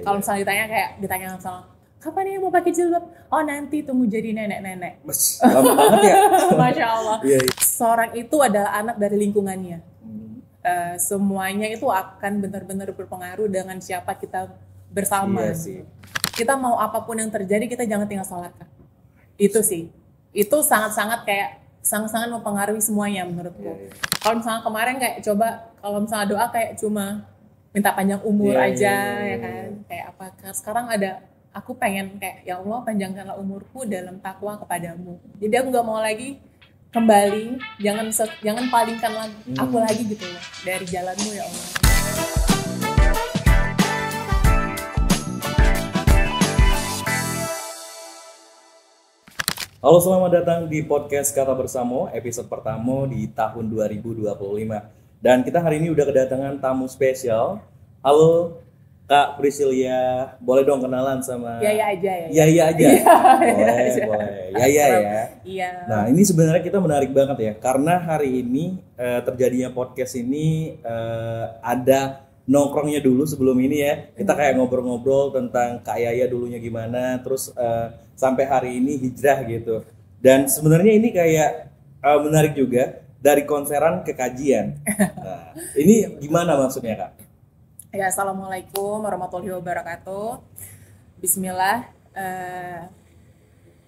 Kalau misalnya ditanya sama kapan ya mau pakai jilbab? Oh nanti tunggu jadi nenek-nenek. Lama banget ya. Masya Allah. Iya. Seorang itu adalah anak dari lingkungannya. Semuanya itu akan benar-benar berpengaruh dengan siapa kita bersama. Iya sih. Kita mau apapun yang terjadi, kita jangan tinggal sholat. Itu sih. Itu sangat-sangat mempengaruhi semuanya menurutku. Iya. Kalau misalnya kemarin kalau misalnya doa kayak cuma minta panjang umur aja ya kan. Kayak apa? Sekarang aku pengen kayak ya Allah panjangkanlah umurku dalam takwa kepadamu. Jadi aku nggak mau lagi kembali, jangan palingkan aku lagi gitu loh dari jalanmu ya Allah. Halo, selamat datang di podcast Kata Bersamo, episode pertama di tahun 2025. Dan kita hari ini udah kedatangan tamu spesial. Halo Kak Priscilia, boleh dong kenalan sama Yaya aja ya. Yaya aja. Boleh. Yaya ya. Iya. Nah, ini sebenarnya kita menarik banget ya, karena hari ini terjadinya podcast ini ada nongkrongnya dulu sebelum ini ya. Kita kayak ngobrol-ngobrol tentang Kak Yaya dulunya gimana, terus sampai hari ini hijrah gitu. Dan sebenarnya ini kayak menarik juga, dari konseran ke kajian. Nah, ini gimana maksudnya Kak? Ya, assalamualaikum warahmatullahi wabarakatuh. Bismillah.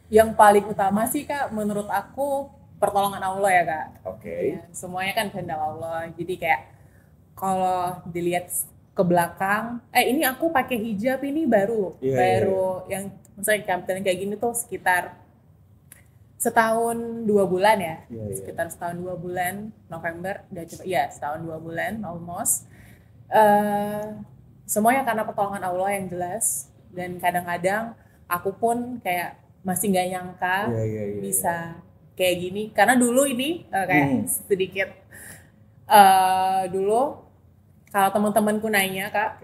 Yang paling utama sih Kak, menurut aku pertolongan Allah ya Kak. Oke. Ya, semuanya kan kehendak Allah. Jadi kayak kalau dilihat ke belakang, ini aku pakai hijab ini baru yang misalnya kayak gini tuh sekitar setahun 2 bulan ya. Sekitar setahun 2 bulan, November udah coba ya setahun 2 bulan almost. Semuanya karena pertolongan Allah yang jelas, dan kadang-kadang aku pun kayak masih nggak nyangka bisa kayak gini, karena dulu ini kayak sedikit dulu kalau teman-temanku nanya Kak,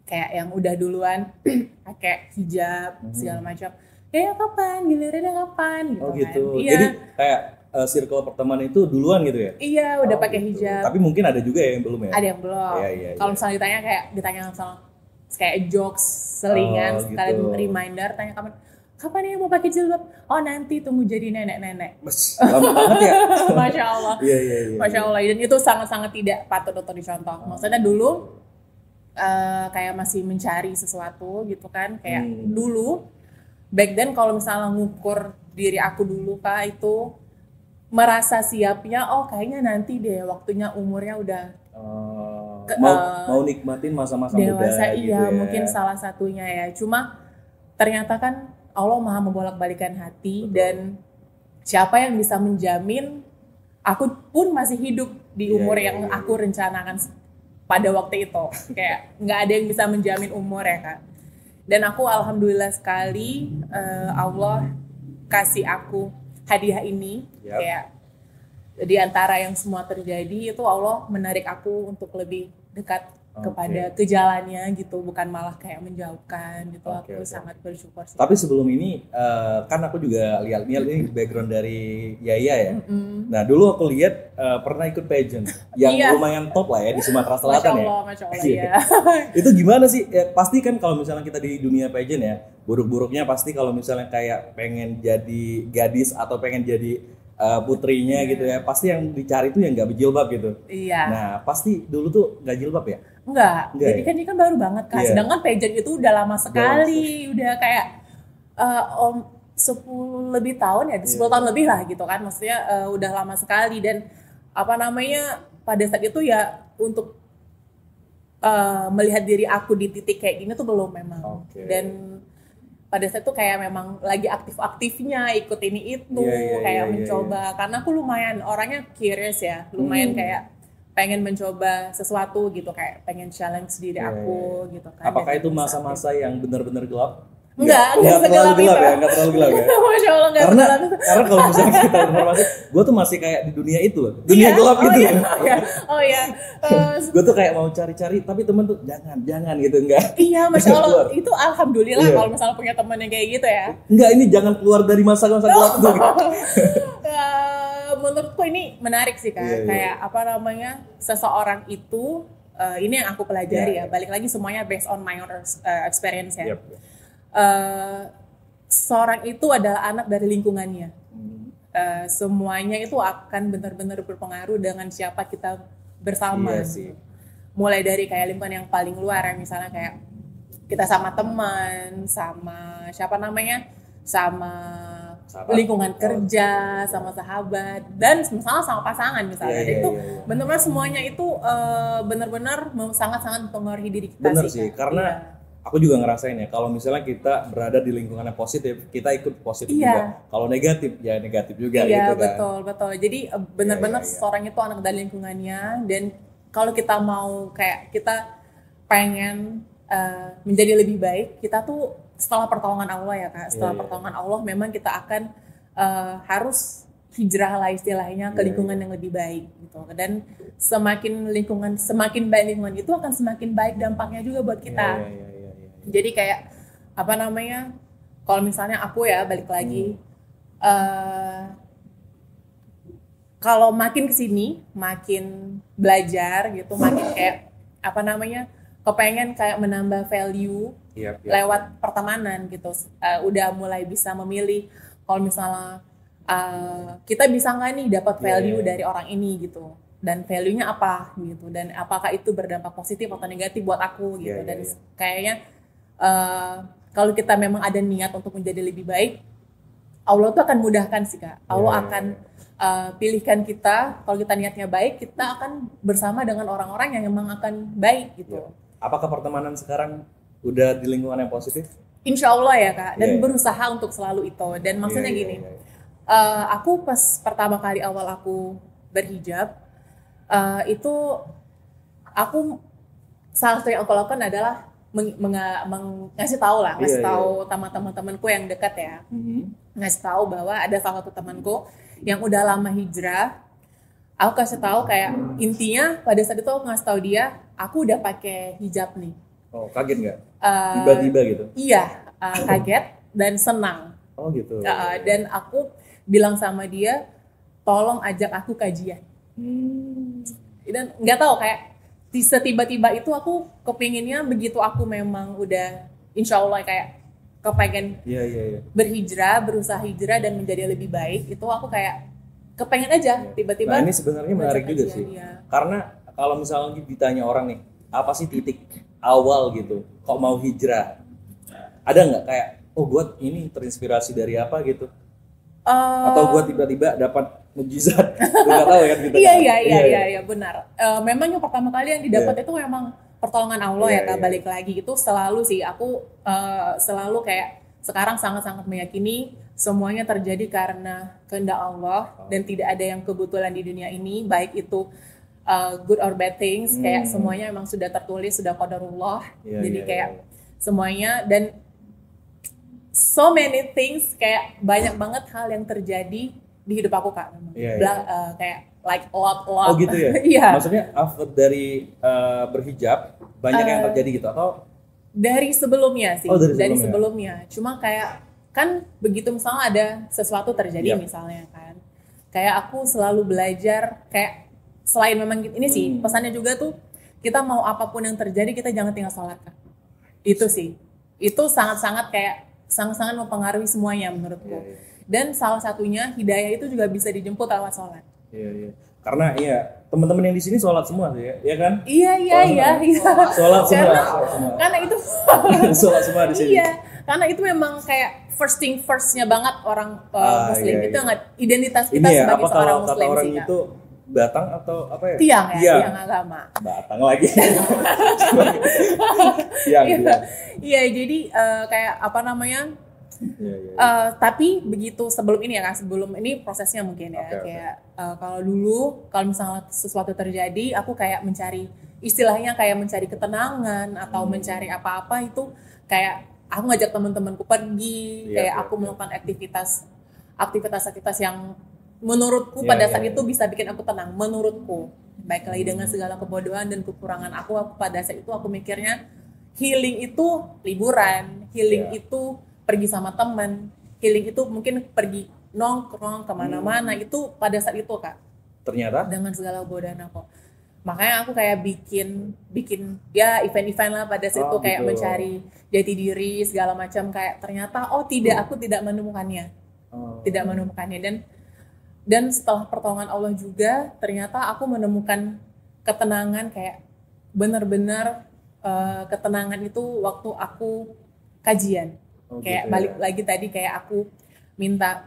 kayak yang udah duluan pakai hijab segala macam, kapan gilirannya kapan gitu, gitu. Kan. Iya. Jadi kayak circle pertemanan itu duluan gitu ya? Iya, udah pakai hijab. Tapi mungkin ada juga yang belum ya? Ada yang belum. Kalau misalnya ditanya sama kayak jokes, selingan, sekalian reminder, tanya kapan ya mau pakai jilbab? Oh nanti tunggu jadi nenek-nenek. Lama banget ya? Masya Allah. Iya. Masya Allah. Dan itu sangat-sangat tidak patut untuk dicontoh. Maksudnya dulu kayak masih mencari sesuatu gitu kan. Kayak dulu, back then kalau misalnya ngukur diri aku dulu Kak, itu merasa siapnya, kayaknya nanti deh waktunya umurnya udah mau nikmatin masa-masa muda gitu ya. Mungkin salah satunya ya. Cuma ternyata kan Allah maha membolak-balikan hati. Betul. Dan siapa yang bisa menjamin aku pun masih hidup di umur yang aku rencanakan pada waktu itu. Kayak nggak ada yang bisa menjamin umur ya Kak. Dan aku alhamdulillah sekali Allah kasih aku hadiah ini. Kayak di antara yang semua terjadi itu Allah menarik aku untuk lebih dekat kepada kejalannya gitu, bukan malah kayak menjauhkan gitu. Aku sangat bersyukur sih. Tapi sebelum ini kan aku juga lihat ini background dari Yaya ya. Nah dulu aku lihat pernah ikut pageant yang lumayan top lah ya di Sumatera Selatan. Masya Allah ya. Itu gimana sih? Pasti kan kalau misalnya kita di dunia pageant ya, buruk-buruknya pasti kalau misalnya kayak pengen jadi gadis atau pengen jadi putrinya gitu ya, pasti yang dicari tuh yang nggak berjilbab gitu. Iya. Nah pasti dulu tuh nggak jilbab ya? Enggak. Jadi kan ini kan baru banget Kak. Sedangkan pageant itu udah lama sekali, udah kayak 10 lebih tahun ya, 10 tahun lebih lah gitu kan. Maksudnya udah lama sekali, dan pada saat itu ya untuk melihat diri aku di titik kayak gini tuh belum memang. Dan pada saat itu kayak memang lagi aktif-aktifnya ikut ini itu, mencoba. Karena aku lumayan orangnya curious ya, lumayan kayak pengen mencoba sesuatu gitu, kayak pengen challenge diri aku gitu kan. Apakah itu masa-masa yang benar-benar gelap? Enggak terlalu gelap ya, enggak terlalu gelap ya. Masya Allah, karena kalau misalnya kita informasi, gue tuh masih kayak di dunia itu loh, dunia gelap gitu. Gue tuh kayak mau cari-cari, tapi temen tuh jangan gitu, enggak. Iya, Masya Allah, itu alhamdulillah kalau misalnya punya temen yang kayak gitu ya. Enggak, ini jangan keluar dari masa-masa gelap itu. Menurutku ini menarik sih Kak, kayak seseorang itu ini yang aku pelajari Yeah, ya. Balik lagi semuanya based on my own experience ya. Yep. Seorang itu adalah anak dari lingkungannya. Semuanya itu akan benar-benar berpengaruh dengan siapa kita bersama. Iya sih. Mulai dari kayak lingkungan yang paling luar ya, misalnya kayak kita sama teman, sama siapa namanya, sama Sahabat. lingkungan kerja, sama sahabat, dan misalnya sama pasangan misalnya. Iya, Itu iya. benar-benar semuanya itu benar-benar sangat-sangat mempengaruhi diri kita. Bener sih, sih, Kak. karena Iya. aku juga ngerasain ya, kalau misalnya kita berada di lingkungan yang positif, kita ikut positif Iya. juga. Kalau negatif, ya negatif juga Iya, gitu kan. betul. Jadi benar-benar Iya. seorang itu anak dari lingkungannya, dan kalau kita mau kayak kita pengen menjadi lebih baik, kita tuh setelah pertolongan Allah ya Kak, setelah Iya. pertolongan Allah memang kita akan harus hijrah lah istilahnya ke Iya, lingkungan yang lebih baik gitu. Dan semakin baik lingkungan itu akan semakin baik dampaknya juga buat kita. Iya. Jadi kayak apa namanya, kalau misalnya aku ya balik lagi, kalau makin kesini makin belajar gitu, makin kayak apa namanya, kepengen kayak menambah value Iya. lewat pertemanan gitu. Udah mulai bisa memilih kalau misalnya kita bisa nggak nih dapat value Iya. dari orang ini gitu, dan value-nya apa gitu, dan apakah itu berdampak positif atau negatif buat aku gitu. Iya, Dan iya. kayaknya kalau kita memang ada niat untuk menjadi lebih baik, Allah tuh akan mudahkan sih Kak. Allah Iya. akan pilihkan kita. Kalau kita niatnya baik, kita akan bersama dengan orang-orang yang memang akan baik gitu. Iya. Apakah pertemanan sekarang udah di lingkungan yang positif? Insya Allah ya Kak, dan Iya. berusaha untuk selalu itu. Dan maksudnya Iya, gini, iya. aku pas pertama kali awal aku berhijab, itu aku salah satu yang aku lakukan adalah ngasih tahu lah, ngasih Iya, tahu teman-temanku yang dekat ya, Mhm. ngasih tahu bahwa ada salah satu temanku yang udah lama hijrah. Aku kasih tahu kayak intinya pada saat itu aku ngasih tahu dia, aku udah pakai hijab nih. Oh, kaget nggak? Eh, Tiba-tiba gitu? Iya, kaget dan senang. Oh gitu. Dan aku bilang sama dia, tolong ajak aku kajian. Dan nggak tahu kayak tiba-tiba itu aku kepinginnya begitu aku memang udah insya Allah kayak kepengen Iya. berhijrah, berusaha hijrah dan menjadi lebih baik, itu aku kayak kepengen aja tiba-tiba. Nah ini sebenarnya menarik ngajak juga kajian, sih. iya. Karena kalau misalnya ditanya orang nih, apa sih titik awal gitu, kok mau hijrah? Ada nggak kayak, oh gue ini terinspirasi dari apa gitu? Atau gue tiba-tiba dapat mujizat? Gue nggak tahu kan gitu. Iya benar. Memang yang pertama kali yang didapat itu memang pertolongan Allah Iya, ya Kak. iya. Balik lagi itu selalu sih aku selalu kayak sekarang sangat-sangat meyakini semuanya terjadi karena kehendak Allah dan tidak ada yang kebetulan di dunia ini, baik itu good or bad things, kayak semuanya memang sudah tertulis, sudah qadarullah. Iya, Jadi iya, kayak iya. semuanya, dan so many things, kayak banyak banget hal yang terjadi di hidup aku Kak. Iya, Kayak like a lot. Oh gitu ya? Iya. Maksudnya after dari berhijab banyak yang terjadi gitu atau? Dari sebelumnya sih. Oh, dari dari sebelumnya. sebelumnya. Cuma kayak kan begitu misalnya ada sesuatu terjadi Yep. misalnya kan. Kayak aku selalu belajar kayak selain memang ini sih pesannya juga tuh, kita mau apapun yang terjadi kita jangan tinggal sholat Kak. Itu sih. Itu sangat-sangat mempengaruhi semuanya menurutku. Iya. Dan salah satunya hidayah itu juga bisa dijemput lewat sholat. Iya. Karena teman-teman yang di sini sholat semua sih ya kan? Iya. Sholat semua. Karena itu Sholat semua di sini. iya, karena itu memang kayak first-nya banget orang Muslim. Iya, Itu iya. nggak identitas kita Ini ya, sebagai apa seorang kalau kata Muslim orang sih Kak. itu batang atau apa ya? Tiang agama. Batang lagi. Tiang. Iya, jadi kayak apa namanya? Iya. Tapi begitu sebelum ini ya Kak, sebelum ini prosesnya mungkin ya. Oke. Kayak kalau dulu kalau misalnya sesuatu terjadi, aku kayak mencari istilahnya kayak mencari ketenangan atau mencari apa-apa itu kayak aku ngajak teman-temanku pergi, Iya, kayak iya, aku iya. melakukan aktivitas yang menurutku pada saat itu bisa bikin aku tenang, menurutku. Baik lagi dengan segala kebodohan dan kekurangan aku pada saat itu aku mikirnya healing itu liburan, healing Iya. itu pergi sama teman, healing itu mungkin pergi nongkrong kemana-mana, itu pada saat itu Kak, Ternyata dengan segala kebodohan aku. Makanya aku kayak bikin ya event-event lah pada situ, kayak gitu. mencari jati diri segala macam, kayak ternyata aku tidak menemukannya. Tidak menemukannya, dan setelah pertolongan Allah juga ternyata aku menemukan ketenangan, kayak benar-benar ketenangan itu waktu aku kajian. Kayak gitu balik ya. lagi tadi, kayak aku minta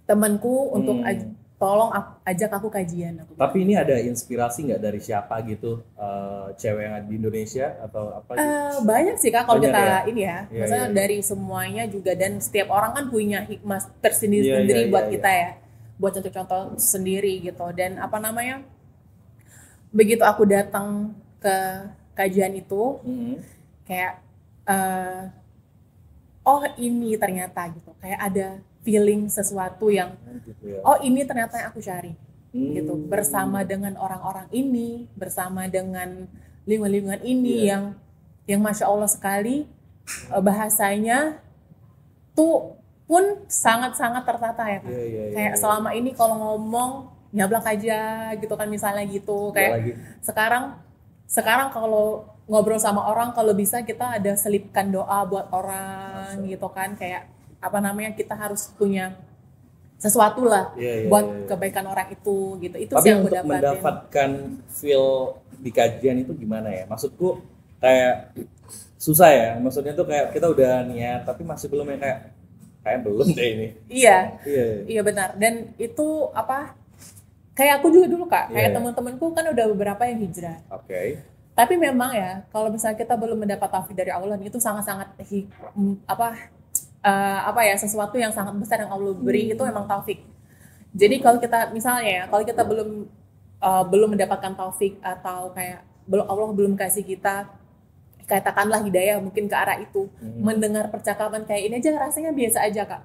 temanku untuk tolong ajak aku kajian. Tapi ini ada inspirasi nggak dari siapa gitu, cewek yang ada di Indonesia atau apa gitu? Banyak sih Kak, kalau Banyak kita ya? ini ya, Iya, maksudnya iya. dari semuanya juga, dan setiap orang kan punya hikmah Iya, tersendiri-sendiri iya, buat iya, kita iya. ya, buat contoh-contoh sendiri gitu. Dan apa namanya, begitu aku datang ke kajian itu, kayak oh ini ternyata gitu, kayak ada feeling sesuatu yang Gitu ya. oh ini ternyata yang aku cari gitu, bersama dengan orang-orang ini, bersama dengan lingkungan-lingkungan ini yang Masya Allah sekali, bahasanya tuh pun sangat-sangat tertata ya Kak. Kayak selama ini kalau ngomong nyablak aja gitu kan misalnya gitu, kayak sekarang kalau ngobrol sama orang, kalau bisa kita ada selipkan doa buat orang gitu kan, kayak apa namanya, kita harus punya sesuatu lah buat kebaikan orang itu gitu. Itu Tapi sih yang aku untuk dapatin. mendapatkan feel di kajian itu gimana ya? Maksudku kayak susah ya. Maksudnya tuh kayak kita udah niat tapi masih belum, yang kayak belum deh ini. Iya benar. Dan itu apa? Kayak aku juga dulu Kak, kayak teman-temanku kan udah beberapa yang hijrah. Tapi memang ya, kalau misalnya kita belum mendapat taufik dari Allah, itu sangat-sangat sesuatu yang sangat besar yang Allah beri, itu memang taufik. Jadi kalau kita misalnya ya, kalau kita belum mendapatkan taufik, atau kayak Allah belum kasih kita katakanlah hidayah mungkin ke arah itu, mendengar percakapan kayak ini aja rasanya biasa aja Kak.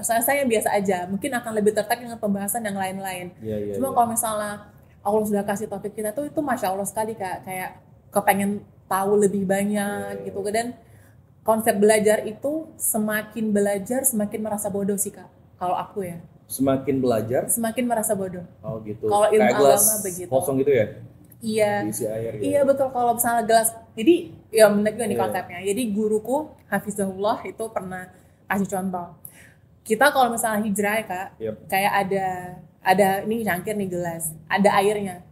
Saya biasa aja, mungkin akan lebih tertarik dengan pembahasan yang lain-lain. Cuma kalau misalnya Allah sudah kasih topik kita tuh, itu Masya Allah sekali Kak, kayak kepengen tahu lebih banyak gitu. Dan konsep belajar itu, semakin belajar semakin merasa bodoh sih Kak, kalau aku ya. Semakin belajar semakin merasa bodoh. Gitu. Kalau ilmu kayak gelas agama begitu. Kosong gitu ya? Iya. Diisi air gitu. Iya betul, kalau misalnya gelas. Jadi ya menarik juga nih konsepnya. Jadi guruku Hafizahullah itu pernah kasih contoh. Kita kalau misalnya hijrah ya Kak, kayak ada ini cangkir nih gelas, ada airnya.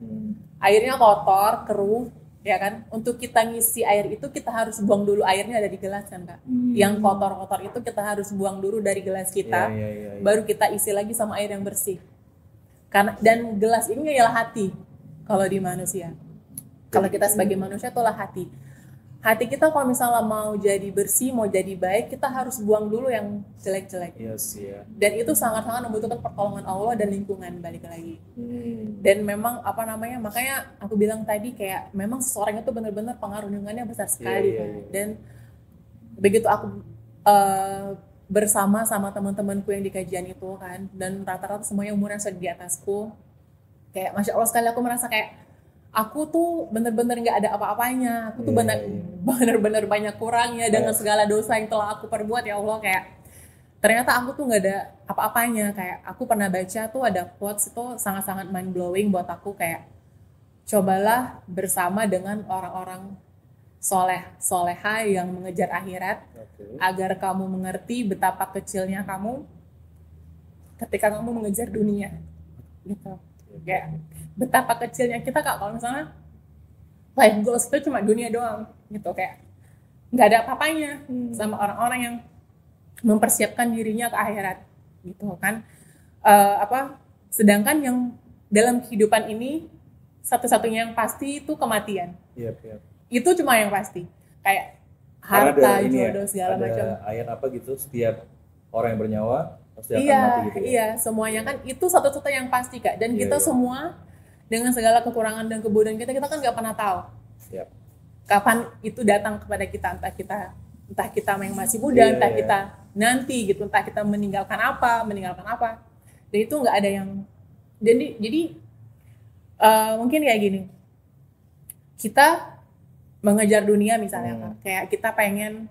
Airnya kotor, keruh, ya kan? Untuk kita ngisi air itu kita harus buang dulu airnya dari gelas kan Kak. Yang kotor-kotor itu kita harus buang dulu dari gelas kita, baru kita isi lagi sama air yang bersih. Dan gelas ini ialah hati kalau di manusia. Kalau kita sebagai manusia itulah hati. Hati kita kalau misalnya mau jadi bersih, mau jadi baik, kita harus buang dulu yang jelek-jelek. Dan itu sangat-sangat membutuhkan pertolongan Allah dan lingkungan, balik lagi. Dan memang makanya aku bilang tadi, kayak memang seseorang itu benar-benar pengaruh lingkungannya besar sekali. Dan begitu aku bersama sama teman-temanku yang di kajian itu kan, dan rata-rata semuanya umurnya sudah di atasku, kayak Masya Allah sekali, aku merasa kayak aku tuh bener-bener nggak ada apa-apanya, aku tuh bener-bener banyak kurangnya dengan segala dosa yang telah aku perbuat ya Allah. Kayak ternyata aku tuh nggak ada apa-apanya. Kayak aku pernah baca tuh ada quotes itu sangat-sangat mind blowing buat aku, kayak cobalah bersama dengan orang-orang soleha yang mengejar akhirat, agar kamu mengerti betapa kecilnya kamu ketika kamu mengejar dunia gitu. Kayak betapa kecilnya kita Kak, kalau misalnya life goals itu cuma dunia doang gitu, kayak nggak ada apa-apanya sama orang-orang yang mempersiapkan dirinya ke akhirat gitu kan. Sedangkan yang dalam kehidupan ini satu-satunya yang pasti itu kematian. Itu cuma yang pasti, kayak harta, jodoh, segala macam. Ada ayat apa gitu, setiap orang yang bernyawa pasti akan mati gitu ya? Iya, semuanya kan itu satu-satunya yang pasti Kak. Dan kita semua dengan segala kekurangan dan kebodohan kita kan nggak pernah tahu kapan itu datang kepada kita. Entah kita yang masih muda, entah kita nanti gitu, entah kita meninggalkan apa. Dan itu nggak ada yang. Jadi mungkin kayak gini. Kita mengejar dunia misalnya Kak, kayak kita pengen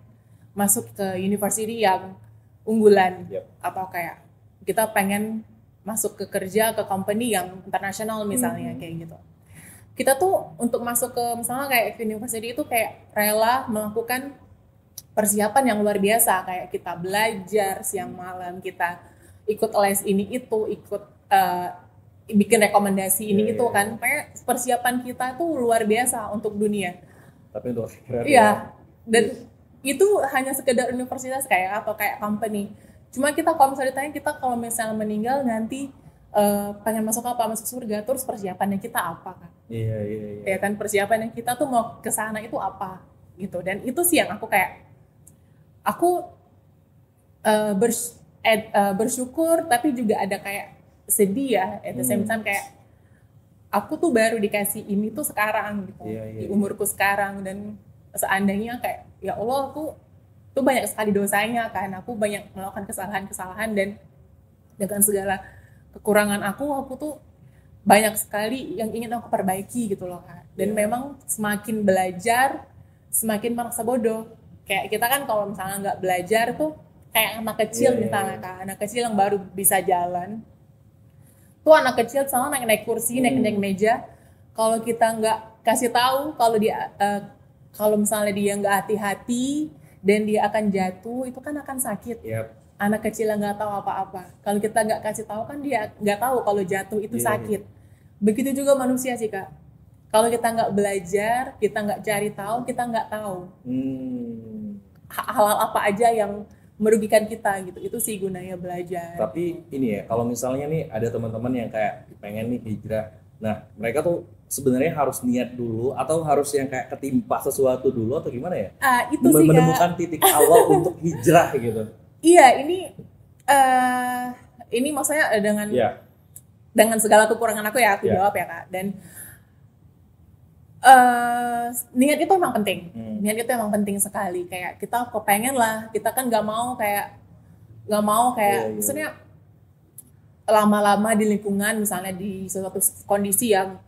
masuk ke university yang unggulan, atau kayak kita pengen masuk ke kerja ke company yang internasional misalnya, kayak gitu. kita tuh untuk masuk ke misalnya kayak ke university itu kayak rela melakukan persiapan yang luar biasa, kayak kita belajar siang malam, kita ikut les ini itu, ikut bikin rekomendasi ini itu kan, kayak persiapan kita tuh luar biasa untuk dunia. Tapi untuk akhirat iya, dan itu hanya sekedar universitas kayak atau kayak company. Cuma kita kalau misalnya ditanya kita kalau misalnya meninggal nanti pengen masuk apa, masuk surga, terus persiapannya kita apa kan? Iya. Ya kan, persiapannya kita tuh mau ke sana itu apa gitu. Dan itu sih yang aku kayak bersyukur tapi juga ada kayak sedih ya at the same time, kayak aku tuh baru dikasih ini tuh sekarang gitu, di umurku sekarang, dan seandainya kayak ya Allah aku tuh banyak sekali dosanya kan, aku banyak melakukan kesalahan-kesalahan dan dengan segala kekurangan aku tuh banyak sekali yang ingin aku perbaiki gitu loh Kak. Dan memang semakin belajar semakin merasa bodoh. Kayak kita kan kalau misalnya nggak belajar tuh kayak anak kecil misalnya Kak, anak kecil yang baru bisa jalan. Tuh anak kecil misalnya naik kursi, naik meja, kalau kita nggak kasih tahu kalau dia kalau misalnya dia nggak hati-hati dan dia akan jatuh, itu kan akan sakit. Anak kecil yang nggak tahu apa-apa. Kalau kita nggak kasih tahu kan dia nggak tahu kalau jatuh itu sakit. Begitu juga manusia sih Kak. Kalau kita nggak belajar, kita nggak cari tahu, kita nggak tahu hal-hal apa aja yang merugikan kita gitu. Itu sih gunanya belajar. Tapi ini ya, kalau misalnya nih ada teman-teman yang kayak pengen nih hijrah, nah mereka tuh sebenarnya harus niat dulu atau harus yang kayak ketimpa sesuatu dulu atau gimana ya? Itu sih menemukan Kak, titik awal untuk hijrah gitu. Iya, ini maksudnya dengan segala kekurangan aku ya aku jawab ya Kak. Dan niat itu emang penting. Niat itu emang penting sekali. Kayak kita kepengen lah, kita kan nggak mau kayak maksudnya lama-lama di lingkungan misalnya di suatu kondisi yang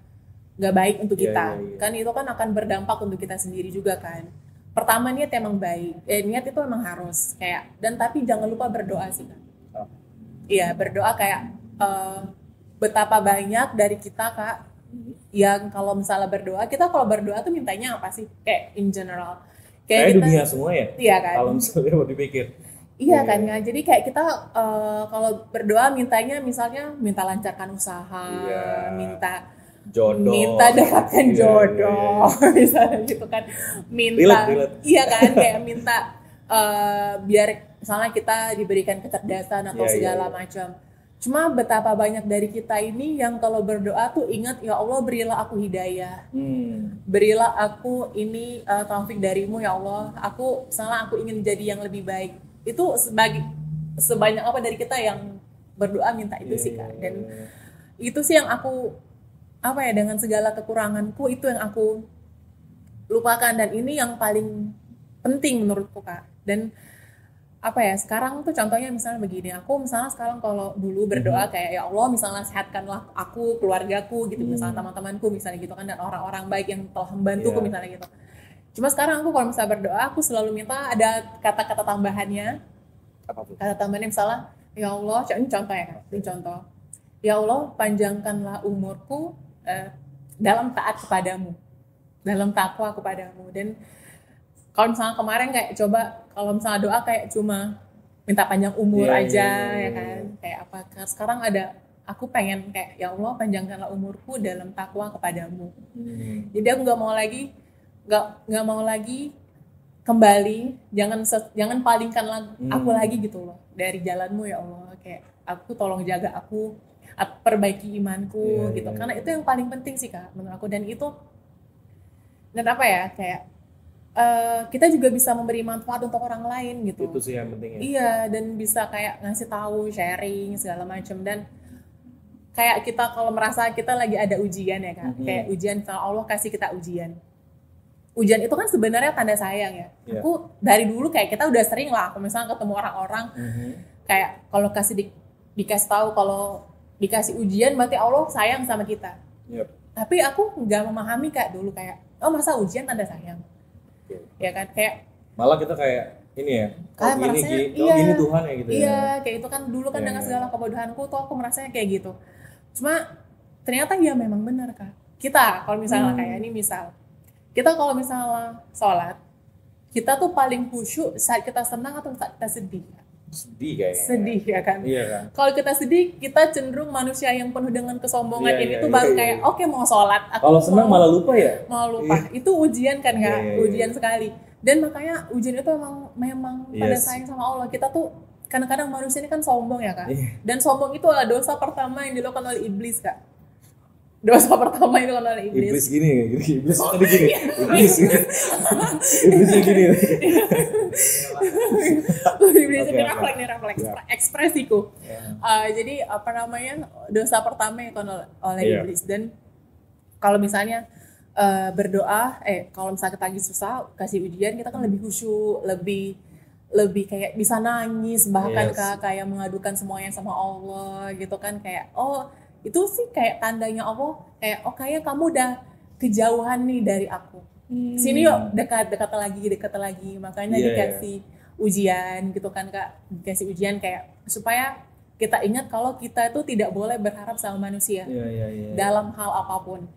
nggak baik untuk kita. Kan itu kan akan berdampak untuk kita sendiri juga kan. Pertama niat emang baik, niat itu emang harus kayak, dan tapi jangan lupa berdoa sih Kak. Iya, berdoa kayak betapa banyak dari kita Kak yang kalau misalnya berdoa, kita kalau berdoa tuh mintanya apa sih? Kayak in general. Kayak kita, dunia semua ya? Iya kan? Kalau misalnya mau dipikir. Iya kan ya, jadi kayak kita kalau berdoa mintanya misalnya minta lancarkan usaha, minta jodoh, minta dapatkan jodoh, misalnya gitu kan, minta, relate. Iya kan, kayak minta biar misalnya kita diberikan kecerdasan atau segala macam. Cuma betapa banyak dari kita ini yang kalau berdoa tuh ingat ya Allah berilah aku hidayah, berilah aku ini taufik darimu ya Allah, aku misalnya aku ingin jadi yang lebih baik. Itu sebanyak apa dari kita yang berdoa minta itu sih Kak. Dan itu sih yang aku dengan segala kekuranganku itu yang aku lupakan, dan ini yang paling penting menurutku Kak. Dan sekarang tuh contohnya misalnya begini, aku misalnya sekarang kalau dulu berdoa kayak ya Allah misalnya sehatkanlah aku, keluargaku gitu, misalnya teman-temanku misalnya gitu kan, dan orang-orang baik yang telah membantuku misalnya gitu. Cuma sekarang aku kalau misalnya berdoa aku selalu minta ada kata-kata tambahannya. Apa tuh? Kata tambahannya misalnya ya Allah, ini contoh ya Kak, ini contoh. Ya Allah panjangkanlah umurku dalam taat kepadamu, dalam takwa kepadamu. Dan kalau misalnya kemarin kayak coba kalau misalnya doa kayak cuma minta panjang umur aja ya kan, kayak apa, sekarang ada aku pengen kayak ya Allah panjangkanlah umurku dalam takwa kepadamu. Jadi aku nggak mau lagi kembali, jangan palingkan aku lagi gitu loh dari jalanmu ya Allah, kayak aku tolong jaga aku, perbaiki imanku gitu. Karena itu yang paling penting sih Kak menurut aku. Dan itu kayak kita juga bisa memberi manfaat untuk orang lain gitu. Itu sih yang penting ya. Iya, dan bisa kayak ngasih tahu, sharing segala macam. Dan kayak kita kalau merasa kita lagi ada ujian ya Kak, kayak ujian, kalau Allah kasih kita ujian itu kan sebenarnya tanda sayang ya. Aku dari dulu kayak kita udah sering lah, kalau misalnya ketemu orang-orang kayak kalau dikasih tahu kalau dikasih ujian berarti Allah sayang sama kita. Tapi aku nggak memahami Kak dulu kayak masa ujian tanda sayang. Ya kan, kayak malah kita kayak ini ya, gini Tuhan ya gitu ya. Iya, kayak itu kan dulu kan dengan segala kebodohanku tuh aku merasanya kayak gitu. Cuma ternyata ya memang benar Kak. kita kalau misalnya kayak ini misal kita kalau misalnya sholat kita tuh paling khusyuk saat kita senang atau saat kita sedih? Sedih kayaknya. Sedih ya kan? Iya kan. Kalau kita sedih, kita cenderung manusia yang penuh dengan kesombongan Iya, ini iya, tuh iya, baru iya. kayak oke, mau sholat. Kalau senang malah lupa ya? Mau lupa. Iya. Itu ujian kan nggak? Iya, iya, iya. Ujian sekali. Dan makanya ujian itu memang pada Yes. sayang sama Allah. Kita tuh kadang-kadang manusia ini kan sombong ya kak. Iya. Dan sombong itu adalah dosa pertama yang dilakukan oleh iblis kak. Dosa pertama yang dilakukan oleh iblis. Iblis gini, iblis tadi gini. Iblis. Iblisnya gini. Iblis ini Oke, oke. refleks, Ya. ekspresiku. Ya. Jadi apa namanya, dosa pertama yang dilakukan oleh Iya. iblis. Dan kalau misalnya berdoa, kalau misalnya kita lagi susah kasih ujian, kita kan lebih khusyuk, lebih kayak bisa nangis, bahkan Yes. Kak, kayak mengadukan semuanya sama Allah gitu kan, kayak itu sih kayak tandanya Allah kayak kayak kamu udah kejauhan nih dari aku, sini yuk dekat lagi, makanya Iya, dikasih ujian gitu kan Kak, dikasih ujian kayak supaya kita ingat kalau kita itu tidak boleh berharap sama manusia. Iya. Dalam hal apapun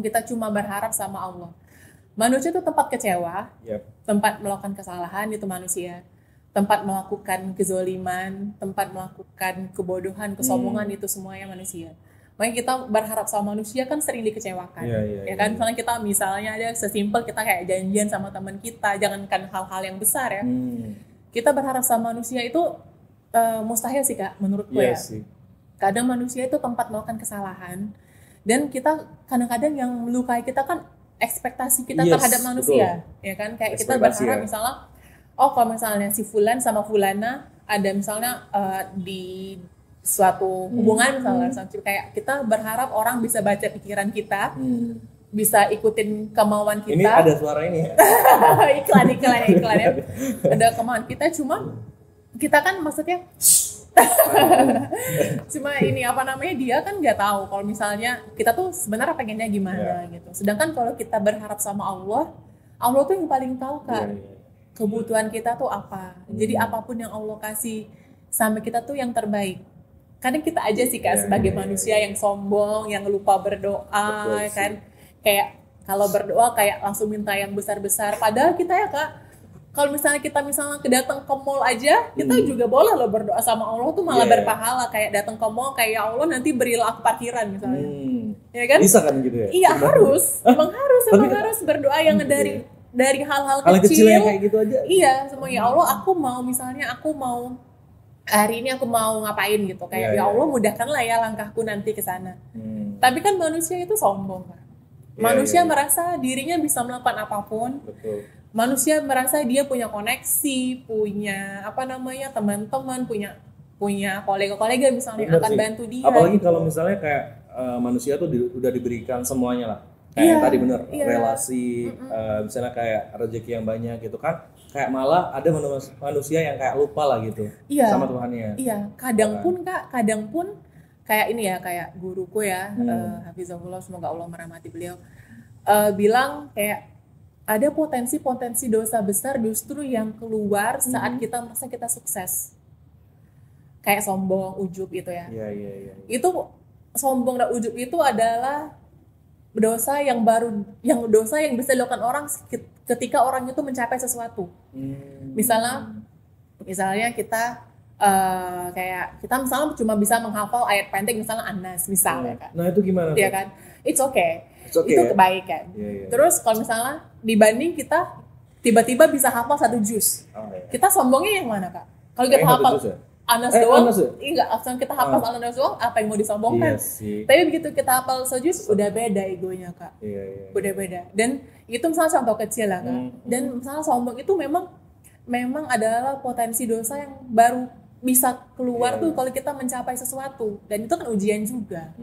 kita cuma berharap sama Allah. Manusia itu tempat kecewa, Yap. tempat melakukan kesalahan itu manusia, tempat melakukan kezoliman, tempat melakukan kebodohan, kesombongan itu semuanya manusia. Makanya kita berharap sama manusia kan sering dikecewakan. Iya, Ya kan, iya. misalnya ada sesimpel kita kayak janjian sama teman kita, jangankan hal-hal yang besar ya. Hmm. Kita berharap sama manusia itu mustahil sih Kak, menurutku Iya ya. sih. Kadang manusia itu tempat melakukan kesalahan, dan kita kadang-kadang yang melukai kita kan ekspektasi kita Yes, terhadap manusia, ya kan? Kayak kita Ekspektasi, berharap ya. misalnya, kalau misalnya si Fulan sama Fulana ada misalnya di suatu hubungan misalnya, kayak kita berharap orang bisa baca pikiran kita, bisa ikutin kemauan kita. Ini ada suara ini ya. iklan ya. Ada kemauan kita, cuma kita kan maksudnya cuma ini apa namanya, dia kan nggak tahu kalau misalnya kita tuh sebenarnya pengennya gimana gitu. Sedangkan kalau kita berharap sama Allah tuh yang paling tahu Kak, Iya. kebutuhan kita tuh apa. Jadi apapun yang Allah kasih sama kita tuh yang terbaik. Kadang kita aja sih Kak, sebagai manusia yang sombong, yang lupa berdoa. Betul sih. Kan kayak kalau berdoa kayak langsung minta yang besar-besar, padahal kita ya Kak, kalau misalnya kita kedatang ke mall aja, kita juga boleh loh berdoa sama Allah tuh malah Iya. berpahala. Kayak datang ke mall, kayak ya Allah nanti berilah aku parkiran misalnya. Ya kan? Bisa kan gitu ya? Iya harus, emang Tapi- harus berdoa yang dari hal-hal Hal kecil yang kecil. kayak gitu aja. Iya, semua ya Allah, aku mau hari ini aku mau ngapain gitu. Kayak Iya, ya iya. Allah mudahkanlah ya langkahku nanti ke sana. Hmm. Tapi kan manusia itu sombong, Kak. Iya, Manusia iya. merasa dirinya bisa melakukan apapun. Betul. Manusia merasa dia punya koneksi, punya teman-teman, punya kolega-kolega misalnya yang Bener akan sih. bantu dia. Apalagi gitu. kalau misalnya kayak manusia tuh udah diberikan semuanya lah. Kayak Iya, yang tadi bener, iya. relasi, misalnya kayak rezeki yang banyak gitu kan. Kayak malah ada manusia yang kayak lupa lah gitu Iya. sama Tuhannya. Iya, kadang pun kayak ini ya, kayak guruku ya, Hafizahullah, semoga Allah merahmati beliau, bilang kayak ada potensi dosa besar justru yang keluar saat kita merasa kita sukses. Kayak sombong, ujub gitu ya. Iya. Itu sombong dan ujub itu adalah dosa yang bisa dilakukan orang ketika orang itu mencapai sesuatu. Misalnya kita kayak kita misalnya cuma bisa menghafal ayat pendek misalnya Anas misalnya kan. Nah itu gimana? Iya tuh? kan? It's okay. It's okay, Itu ya? kebaikan. Iya. Terus kalau misalnya dibanding kita tiba-tiba bisa hafal 1 juz. Oh, iya. Kita sombongnya yang mana, Kak? Kalau kita Kayaknya hafal 1 juz ya? Anas Eh, doang, Anas ya? enggak, langsung kita hafal Anas doang, apa yang mau disombongkan? Iya sih. Tapi begitu kita hafal 1 juz, udah beda egonya, Kak. Iya. Udah beda. Dan itu misalnya contoh kecil lah, Kak. Dan misalnya sombong itu memang adalah potensi dosa yang baru bisa keluar tuh kalau kita mencapai sesuatu. Dan itu kan ujian juga.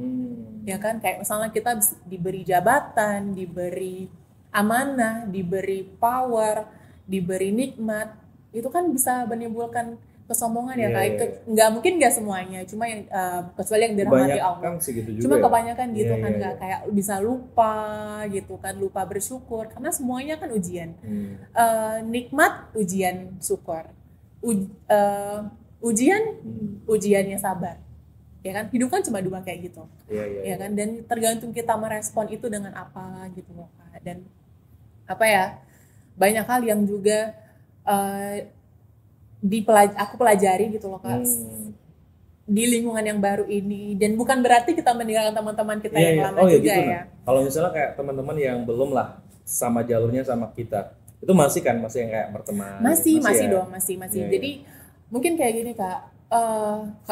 Ya kan, kayak misalnya kita diberi jabatan, diberi amanah, diberi power, diberi nikmat, itu kan bisa menimbulkan kesombongan ya, kayak nggak mungkin nggak semuanya, cuma yang kecuali yang dirahmati Allah. Kebanyakan segitu juga. Cuma ya? kebanyakan gitu Iya, kan, iya, nggak iya. kayak bisa lupa gitu kan, lupa bersyukur karena semuanya kan ujian. Nikmat ujian syukur, ujiannya sabar. ya kan? Hidup kan cuma 2 kayak gitu. Ya kan? Dan tergantung kita merespon itu dengan apa gitu loh Kak. Dan apa ya? Banyak hal yang juga aku pelajari gitu loh Kak. Di lingkungan yang baru ini, dan bukan berarti kita meninggalkan teman-teman kita yang lama juga gitu, ya. Kalau misalnya kayak teman-teman yang belum lah sama jalurnya sama kita, itu masih yang kayak berteman. Masih dong. Jadi mungkin kayak gini Kak,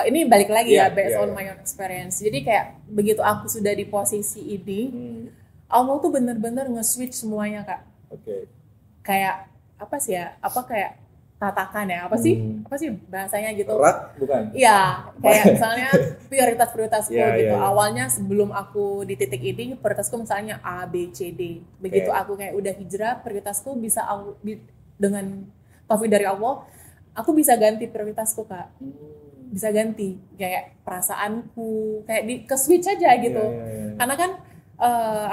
ini balik lagi based on my own experience. Jadi kayak begitu aku sudah di posisi ini, Allah tuh bener-bener nge-switch semuanya Kak. Kayak apa sih ya? Kayak tatakan ya, apa sih bahasanya gitu? Rak bukan? Iya, kayak misalnya prioritasku gitu. Awalnya sebelum aku di titik ini, prioritasku misalnya A, B, C, D. Begitu aku kayak udah hijrah, prioritasku bisa dengan taufik dari Allah, aku bisa ganti prioritasku Kak. Bisa ganti kayak perasaanku, kayak ke switch aja gitu. Karena kan